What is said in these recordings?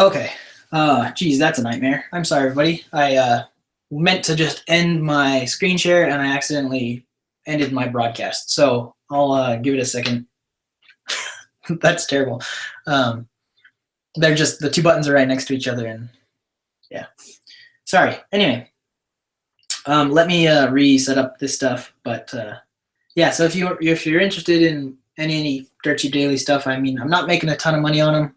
Okay. Geez, that's a nightmare. I'm sorry, everybody. I meant to just end my screen share, and I accidentally ended my broadcast. So I'll give it a second. That's terrible. They're just, the two buttons are right next to each other, and yeah. Sorry. Anyway, let me reset up this stuff. But yeah, so if you're interested in any Dirt Cheap Daily stuff, I mean, I'm not making a ton of money on them.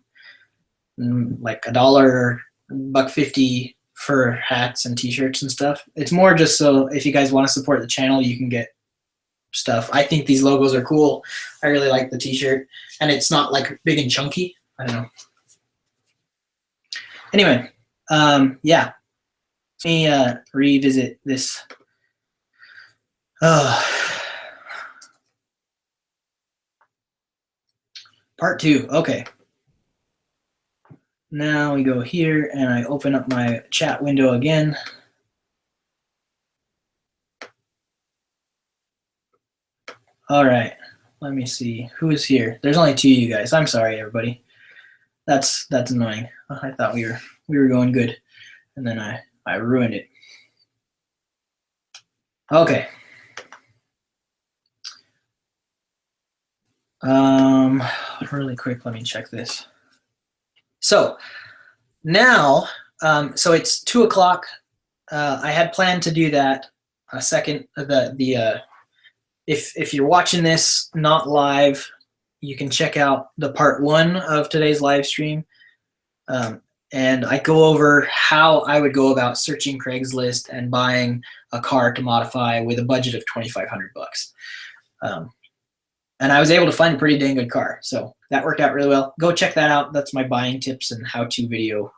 Like $1 or $1.50 for hats and t-shirts and stuff. It's more just so if you guys want to support the channel, you can get stuff. I think these logos are cool. I really like the t-shirt, and it's not like big and chunky. I don't know. Anyway, yeah. Let me revisit this. Part 2. Okay. Now we go here, and I open up my chat window again. All right, let me see who is here. There's only 2 of you guys. I'm sorry, everybody. That's annoying. I thought we were going good, and then I ruined it. Okay. Really quick, let me check this. So now, so it's 2 o'clock. I had planned to do that a second. If you're watching this not live, you can check out the part 1 of today's live stream, and I go over how I would go about searching Craigslist and buying a car to modify with a budget of $2,500. And I was able to find a pretty dang good car, so that worked out really well. Go check that out. That's my buying tips and how-to video,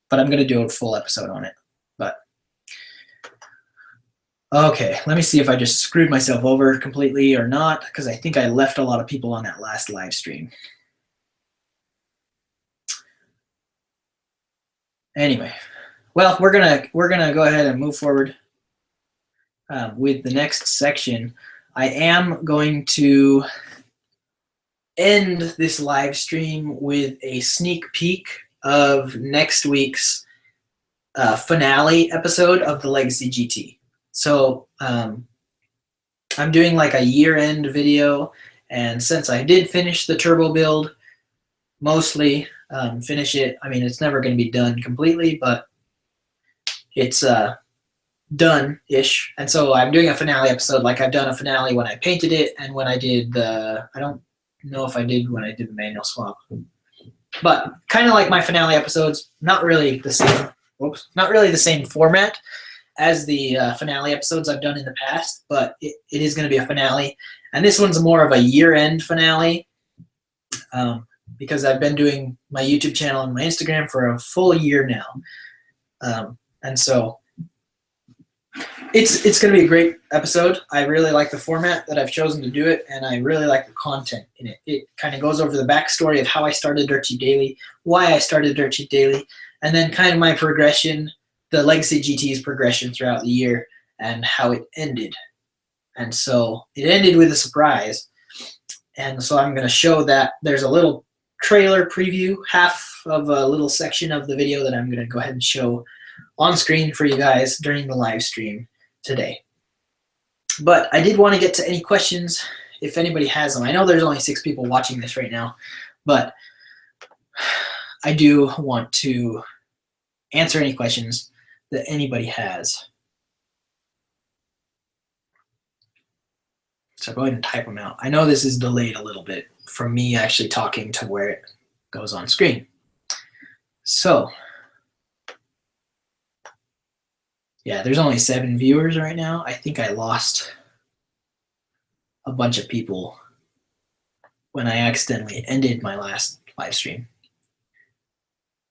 but I'm going to do a full episode on it. But okay, let me see if I just screwed myself over completely or not, because I think I left a lot of people on that last live stream. Anyway, well, we're gonna go ahead and move forward with the next section. I am going to end this live stream with a sneak peek of next week's finale episode of the Legacy GT. So I'm doing like a year-end video, and since I did finish the turbo build, mostly finish it. I mean, it's never going to be done completely, but it's done-ish. And so I'm doing a finale episode, like I've done a finale when I painted it and when I did the, I don't know if I did when I did the manual swap, but kind of like my finale episodes, not really the same, not really the same format as the finale episodes I've done in the past, but it is going to be a finale. And this one's more of a year-end finale because I've been doing my YouTube channel and my Instagram for a full year now. And so it's going to be a great episode. I really like the format that I've chosen to do it, and I really like the content in it. It kind of goes over the backstory of how I started Dirt Cheap Daily, why I started Dirt Cheap Daily, and then kind of my progression, the Legacy GT's progression throughout the year, and how it ended. And so it ended with a surprise. And so I'm going to show that. There's a little trailer preview, half of a little section of the video that I'm going to go ahead and show on screen for you guys during the live stream today. But I did want to get to any questions if anybody has them. I know there's only 6 people watching this right now, but I do want to answer any questions that anybody has. So go ahead and type them out. I know this is delayed a little bit from me actually talking to where it goes on screen. So yeah, there's only 7 viewers right now. I think I lost a bunch of people when I accidentally ended my last live stream.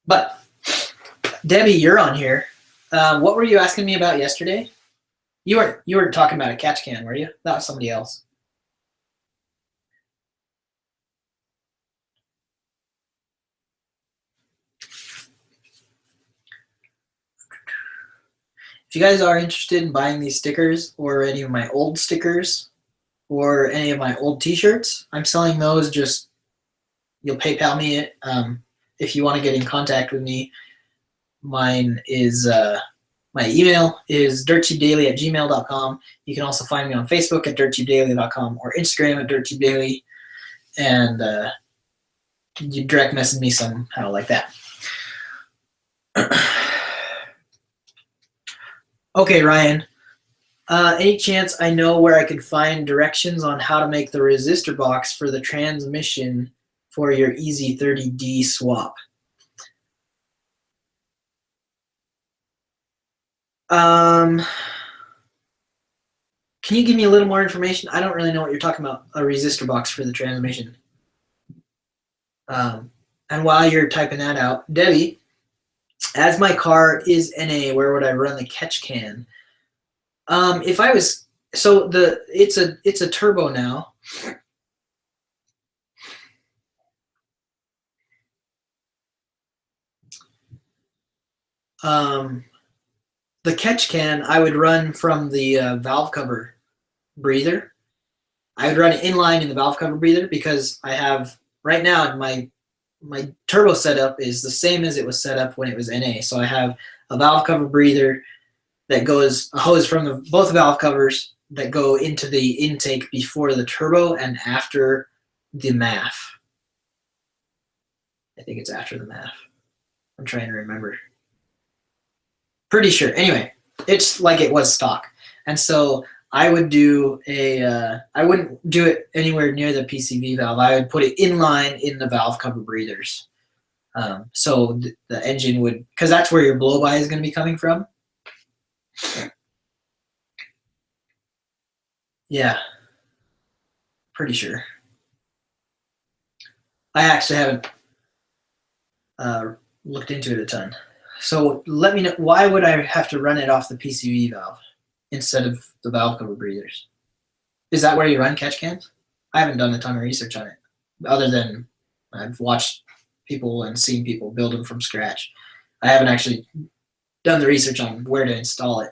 But Debbie, you're on here. What were you asking me about yesterday? You weren't talking about a catch can, were you? That was somebody else. If you guys are interested in buying these stickers or any of my old stickers or any of my old t-shirts, I'm selling those. Just you'll PayPal me it. if you want to get in contact with me, mine is my email is dirtcheapdaily@gmail.com. You can also find me on Facebook at dirtcheapdaily.com or Instagram at dirtcheapdaily, and you direct message me somehow like that. Okay, Ryan. Any chance I know where I could find directions on how to make the resistor box for the transmission for your EZ30D swap? Can you give me a little more information? I don't really know what you're talking about, a resistor box for the transmission. And while you're typing that out, Debbie, as my car is NA, where would I run the catch can? If I was, so it's a turbo now. The catch can I would run from the valve cover breather. I would run it inline in the valve cover breather because I have right now my turbo setup is the same as it was set up when it was NA. So I have a valve cover breather that goes a hose from both valve covers that go into the intake before the turbo and after the MAF. I think it's after the MAF. I'm trying to remember. Pretty sure. Anyway, it's like it was stock. And so I would do I wouldn't do it anywhere near the PCV valve. I would put it inline in the valve cover breathers. So the engine would, because that's where your blow-by is going to be coming from. Yeah, pretty sure. I actually haven't looked into it a ton. So let me know, why would I have to run it off the PCV valve instead of the valve cover breathers? Is that where you run catch cans? I haven't done a ton of research on it, other than I've watched people and seen people build them from scratch. I haven't actually done the research on where to install it.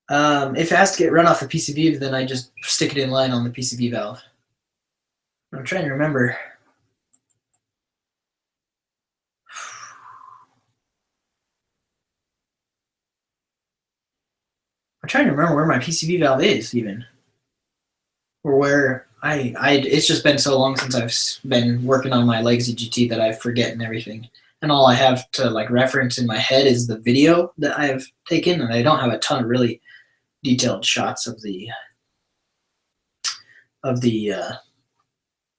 If it has to get run off the PCV, then I just stick it in line on the PCV valve. I'm trying to remember. I'm trying to remember where my PCV valve is even, or where it's just been so long since I've been working on my Legacy GT that I've forgotten everything. And all I have to like reference in my head is the video that I've taken, and I don't have a ton of really detailed shots of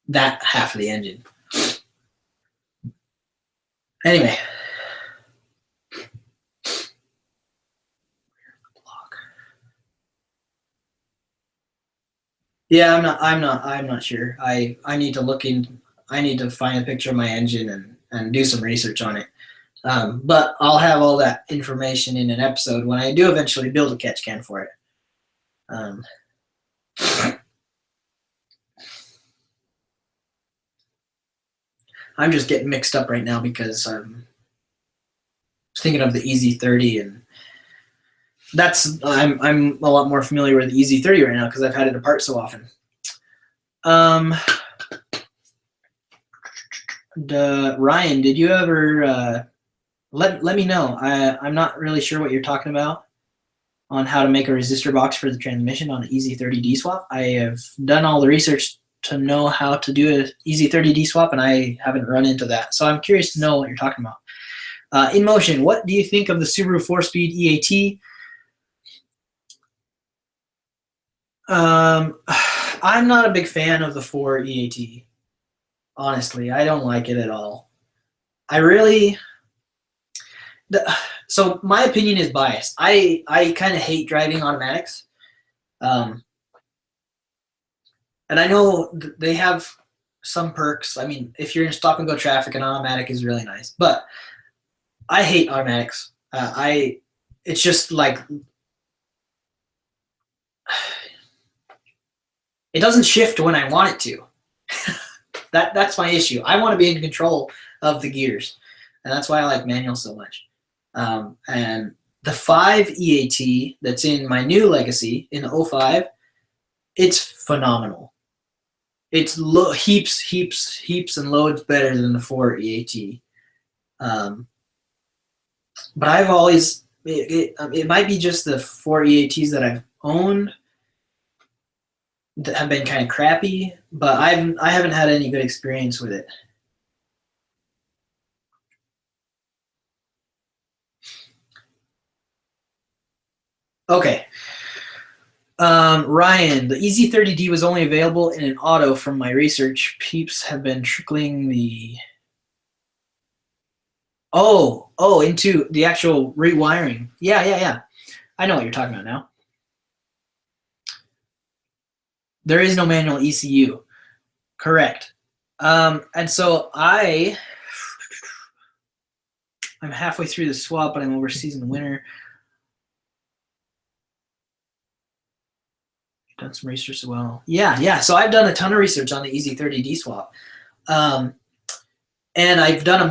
that half of the engine. Anyway. Yeah, I'm not sure. I need to look in. I need to find a picture of my engine and do some research on it. But I'll have all that information in an episode when I do eventually build a catch can for it. I'm just getting mixed up right now because I'm thinking of the EZ30, and I'm a lot more familiar with the EZ30 right now because I've had it apart so often. Ryan, did you ever let me know? I'm not really sure what you're talking about on how to make a resistor box for the transmission on an EZ30D swap. I have done all the research to know how to do an EZ30D swap, and I haven't run into that. So I'm curious to know what you're talking about. InMotion, what do you think of the Subaru 4-speed EAT? I'm not a big fan of the 4 EAT. Honestly, I don't like it at all. So my opinion is biased. I kind of hate driving automatics. And I know they have some perks. I mean, if you're in stop and go traffic, an automatic is really nice. But I hate automatics. It's just like, it doesn't shift when I want it to. That's my issue. I want to be in control of the gears, and that's why I like manual so much. And the 5 EAT that's in my new Legacy in 05, it's phenomenal. it's heaps and loads better than the 4 EAT. But I've always, it might be just the 4 EATs that I've owned that have been kind of crappy, but I haven't had any good experience with it. Okay. Ryan, the EZ30D was only available in an auto from my research. Peeps have been trickling the into the actual rewiring. Yeah. I know what you're talking about now. There is no manual ECU. Correct. And so I'm halfway through the swap, but I'm overseas in the winter. Done some research as well. Yeah. So I've done a ton of research on the EZ30D swap, and I've done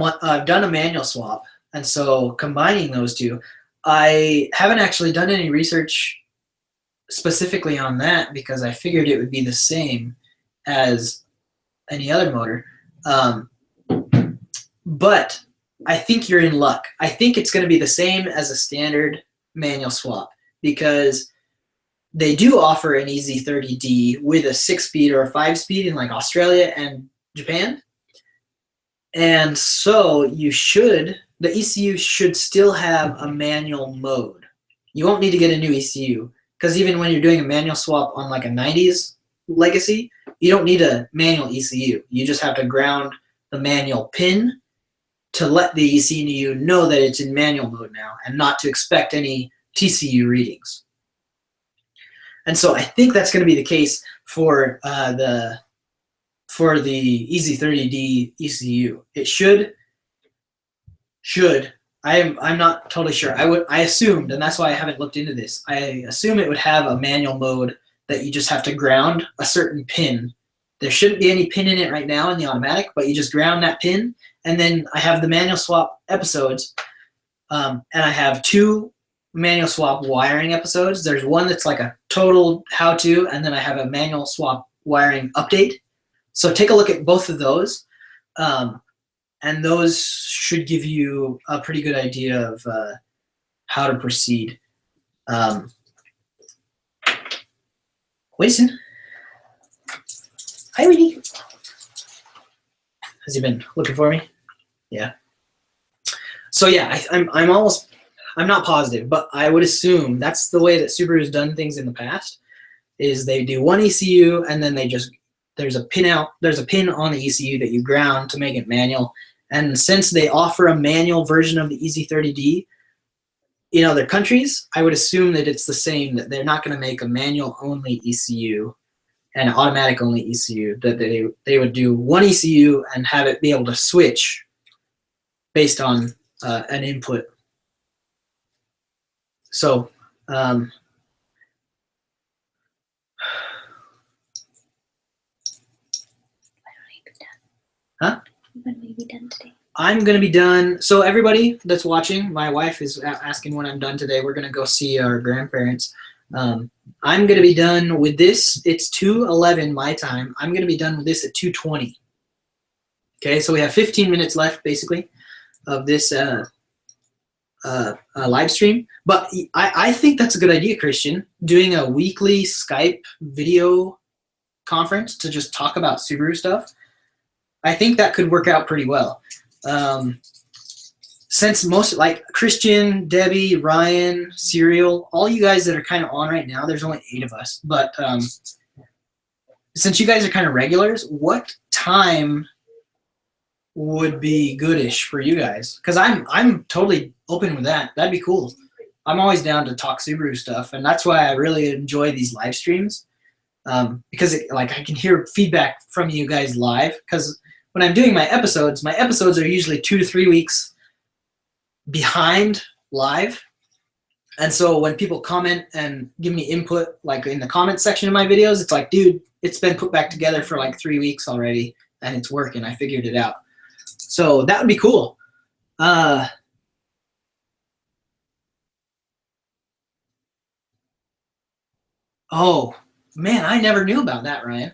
a manual swap. And so combining those two, I haven't actually done any research specifically on that because I figured it would be the same as any other motor. But I think you're in luck. I think it's going to be the same as a standard manual swap because they do offer an EZ30D with a 6-speed or a 5-speed in like Australia and Japan. And so the ECU should still have a manual mode. You won't need to get a new ECU because even when you're doing a manual swap on like a 90s legacy, you don't need a manual ECU. You just have to ground the manual pin to let the ECU know that it's in manual mode now and not to expect any TCU readings. And so I think that's going to be the case for the EZ30D ECU. It should. I'm not totally sure. I assumed, and that's why I haven't looked into this. I assume it would have a manual mode that you just have to ground a certain pin. There shouldn't be any pin in it right now in the automatic, but you just ground that pin, and then I have the manual swap episodes, and I have 2 manual swap wiring episodes. There's one that's like a total how-to, and then I have a manual swap wiring update. So take a look at both of those, and those should give you a pretty good idea of how to proceed. Wilson, hi, Weedy. Has he been looking for me? Yeah. So yeah, I'm not positive, but I would assume that's the way that Subaru's done things in the past. Is they do one ECU and then there's a pin on the ECU that you ground to make it manual. And since they offer a manual version of the EZ30D in other countries, I would assume that it's the same, that they're not going to make a manual only ECU and an automatic only ECU, that they would do one ECU and have it be able to switch based on an input. So huh? When will you be done today? I'm going to be done. So everybody that's watching, my wife is asking when I'm done today. We're going to go see our grandparents. I'm going to be done with this. It's 2:11 my time. I'm going to be done with this at 2:20. Okay, so we have 15 minutes left basically of this live stream. But I think that's a good idea, Christian, doing a weekly Skype video conference to just talk about Subaru stuff. I think that could work out pretty well. Since most, like Christian, Debbie, Ryan, Serial, all you guys that are kind of on right now, there's only 8 of us. But since you guys are kind of regulars, what time would be goodish for you guys? Because I'm totally open with that. That'd be cool. I'm always down to talk Subaru stuff, and that's why I really enjoy these live streams. Because I can hear feedback from you guys live. Because when I'm doing my episodes are usually 2 to 3 weeks behind live. And so when people comment and give me input, like in the comment section of my videos, it's like, dude, it's been put back together for like 3 weeks already, and it's working. I figured it out. So that would be cool. Oh, man, I never knew about that, Ryan.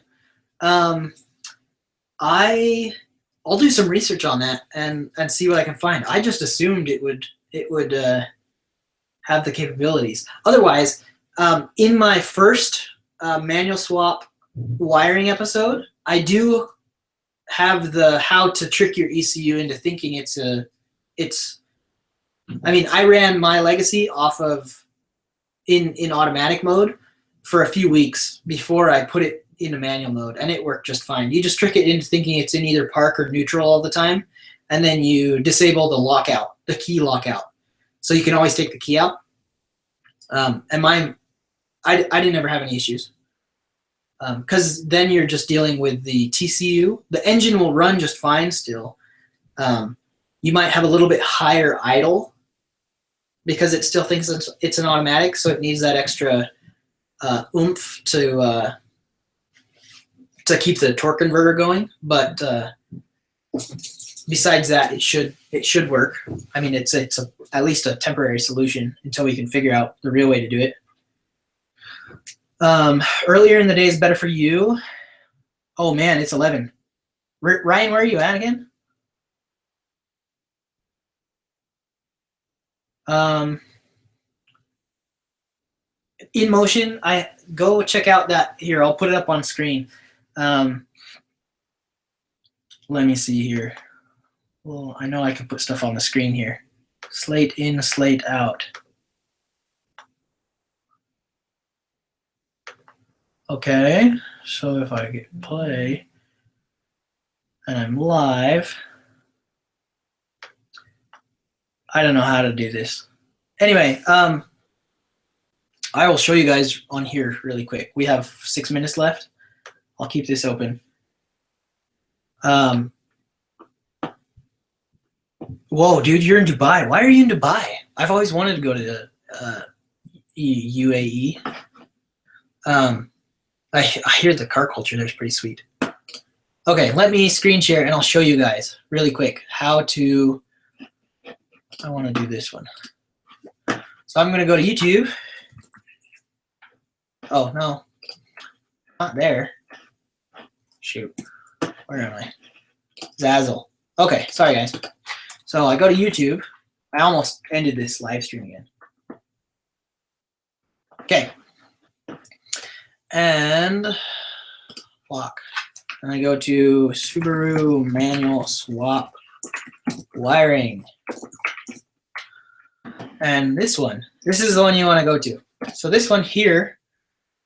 I'll do some research on that and see what I can find. I just assumed it would have the capabilities. Otherwise, in my first manual swap wiring episode, I do have the how to trick your ECU into thinking it's. I mean, I ran my legacy off of in automatic mode for a few weeks before I put it into manual mode, and it worked just fine. You just trick it into thinking it's in either park or neutral all the time, and then you disable the lockout, the key lockout, so you can always take the key out. And mine, I didn't ever have any issues, because then you're just dealing with the TCU. The engine will run just fine still. You might have a little bit higher idle because it still thinks it's an automatic, so it needs that extra oomph to keep the torque converter going. But besides that, it should work. I mean, it's at least a temporary solution until we can figure out the real way to do it. Earlier in the day is better for you. Oh man, it's 11. Ryan, where are you at again? InMotion, I go check out that here. I'll put it up on screen. Let me see here. Well, I know I can put stuff on the screen here. Slate in, slate out. Okay, so if I get play and I'm live, I don't know how to do this. Anyway, I will show you guys on here really quick. We have 6 minutes left. I'll keep this open. Whoa, dude, you're in Dubai. Why are you in Dubai? I've always wanted to go to UAE. I hear the car culture there is pretty sweet. Okay, let me screen share and I'll show you guys really quick how to. I want to do this one. So I'm going to go to YouTube. Oh, no. Not there. Shoot. Where am I? Zazzle. Okay, sorry, guys. So I go to YouTube. I almost ended this live stream again. Okay. And lock. And I go to Subaru manual swap wiring. And this one. This is the one you want to go to. So this one here,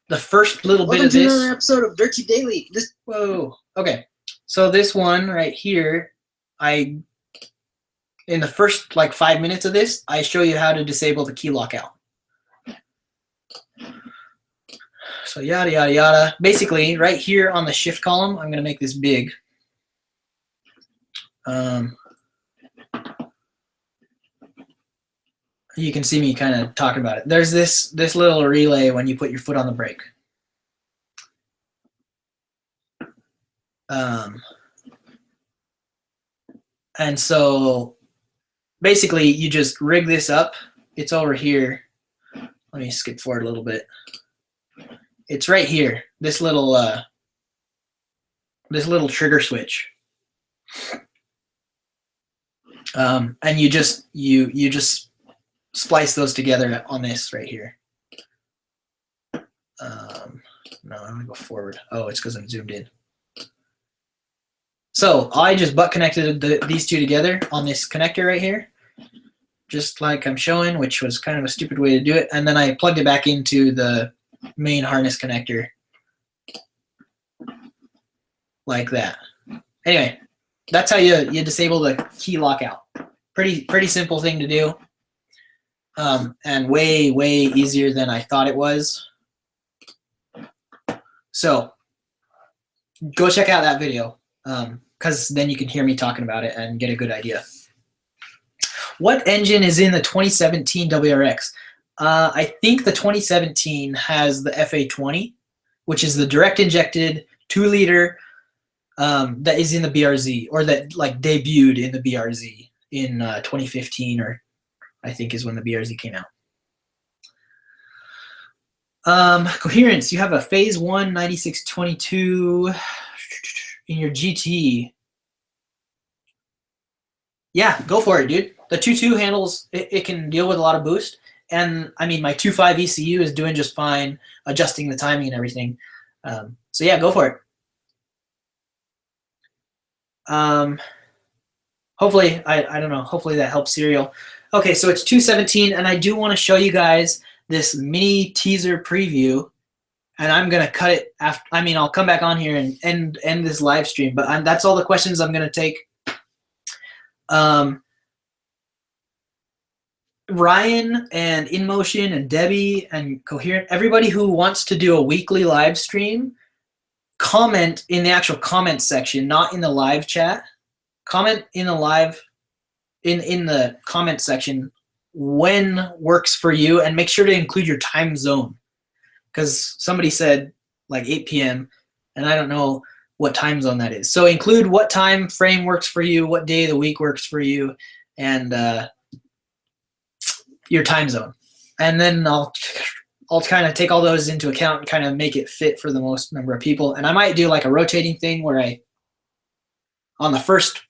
the first little bit of this. Welcome to another episode of Dirtcheapdaily. Whoa. Okay. So this one right here, in the first like 5 minutes of this, I show you how to disable the key lockout. So yada, yada, yada. Basically, right here on the shift column, I'm going to make this big. You can see me kind of talking about it. There's this little relay when you put your foot on the brake. And so basically you just rig this up. It's over here. Let me skip forward a little bit. It's right here. This little trigger switch. And you just splice those together on this right here. No, I'm gonna go forward. Oh, it's because I'm zoomed in. So I just butt connected these two together on this connector right here, just like I'm showing, which was kind of a stupid way to do it. And then I plugged it back into the main harness connector like that. Anyway, that's how you disable the key lockout. Pretty simple thing to do, and way easier than I thought it was. So go check out that video, because then you can hear me talking about it and get a good idea. What engine is in the 2017 WRX? I think the 2017 has the FA20, which is the direct injected 2-liter that is in the BRZ, or that like debuted in the BRZ in 2015, or I think is when the BRZ came out. Coherence, you have a phase 1 9622 GT, yeah, go for it, dude. The 2.2 handles, it can deal with a lot of boost. And I mean, my 2.5 ECU is doing just fine, adjusting the timing and everything. So yeah, go for it. Hopefully, I don't know, hopefully that helps Serial. Okay, so it's 2:17, and I do want to show you guys this mini teaser preview, and I'm going to cut it after. I mean, I'll come back on here and end this live stream, but that's all the questions I'm going to take. Ryan and InMotion and Debbie and Coherent, everybody who wants to do a weekly live stream, comment in the actual comment section, not in the live chat. Comment in the live, in the comment section when works for you, and make sure to include your time zone, because somebody said like 8 p.m. and I don't know what time zone that is. So include what time frame works for you, what day of the week works for you, and your time zone. And then I'll kind of take all those into account and kind of make it fit for the most number of people. And I might do like a rotating thing where on the first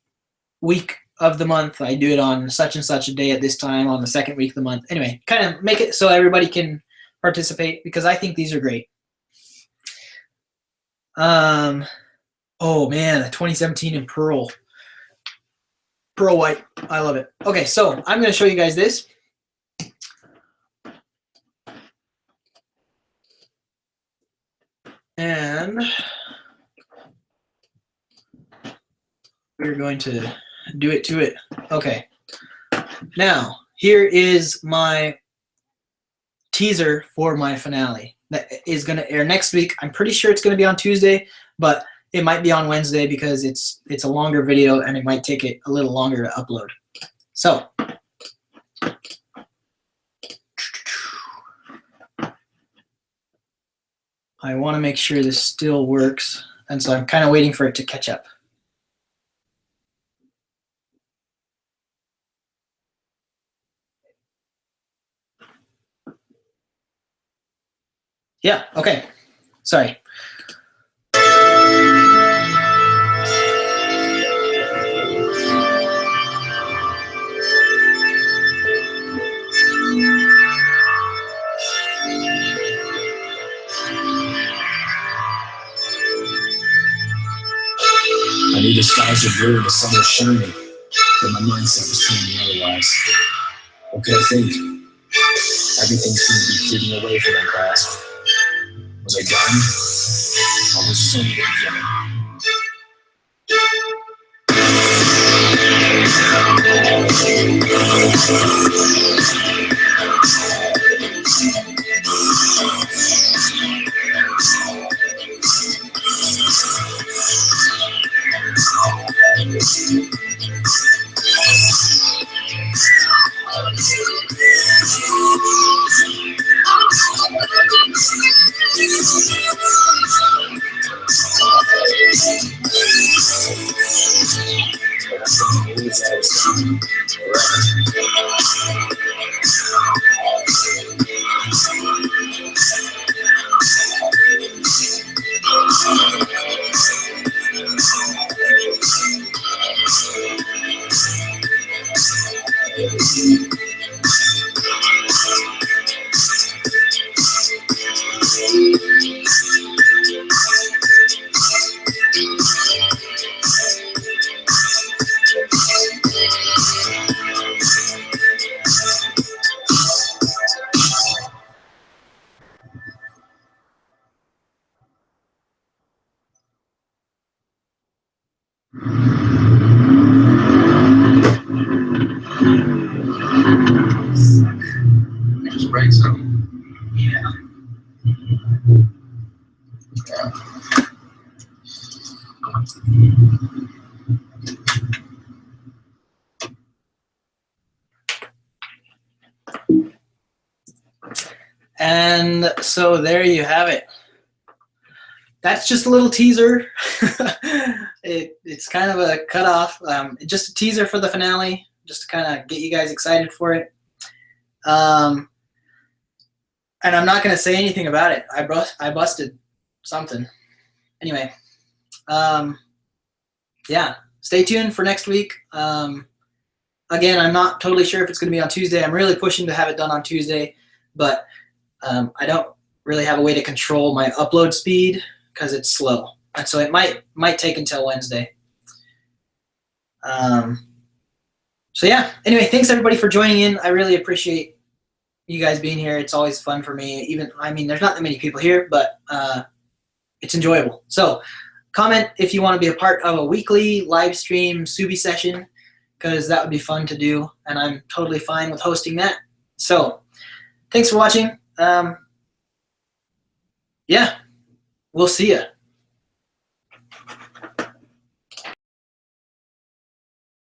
week of the month, I do it on such and such a day at this time, on the second week of the month. Anyway, kind of make it so everybody can participate, because I think these are great. Oh man, the 2017 in pearl white. I love it. Okay, so I'm going to show you guys this. And we're going to do it to it. Okay. Now, here is my teaser for my finale that is going to air next week. I'm pretty sure it's going to be on Tuesday, but it might be on Wednesday because it's a longer video and it might take it a little longer to upload. So, I want to make sure this still works, and so I'm kind of waiting for it to catch up. Yeah, okay. Sorry. I knew the skies were blue and the sun was shining, but my mindset was telling me otherwise. What could I think? Everything seemed to be fading away from my grasp. Was I done? Or was this only the beginning? Just break some. Yeah. And so there you have it. That's just a little teaser. It's kind of a cutoff. Just a teaser for the finale, just to kind of get you guys excited for it. And I'm not going to say anything about it. I busted something. Anyway, yeah, stay tuned for next week. Again, I'm not totally sure if it's going to be on Tuesday. I'm really pushing to have it done on Tuesday, but I don't really have a way to control my upload speed because it's slow, and so it might take until Wednesday. So yeah, anyway, thanks everybody for joining in. I really appreciate you guys being here. It's always fun for me. There's not that many people here, but it's enjoyable. So comment if you want to be a part of a weekly live stream Subi session, because that would be fun to do, and I'm totally fine with hosting that. So thanks for watching. Yeah, we'll see ya.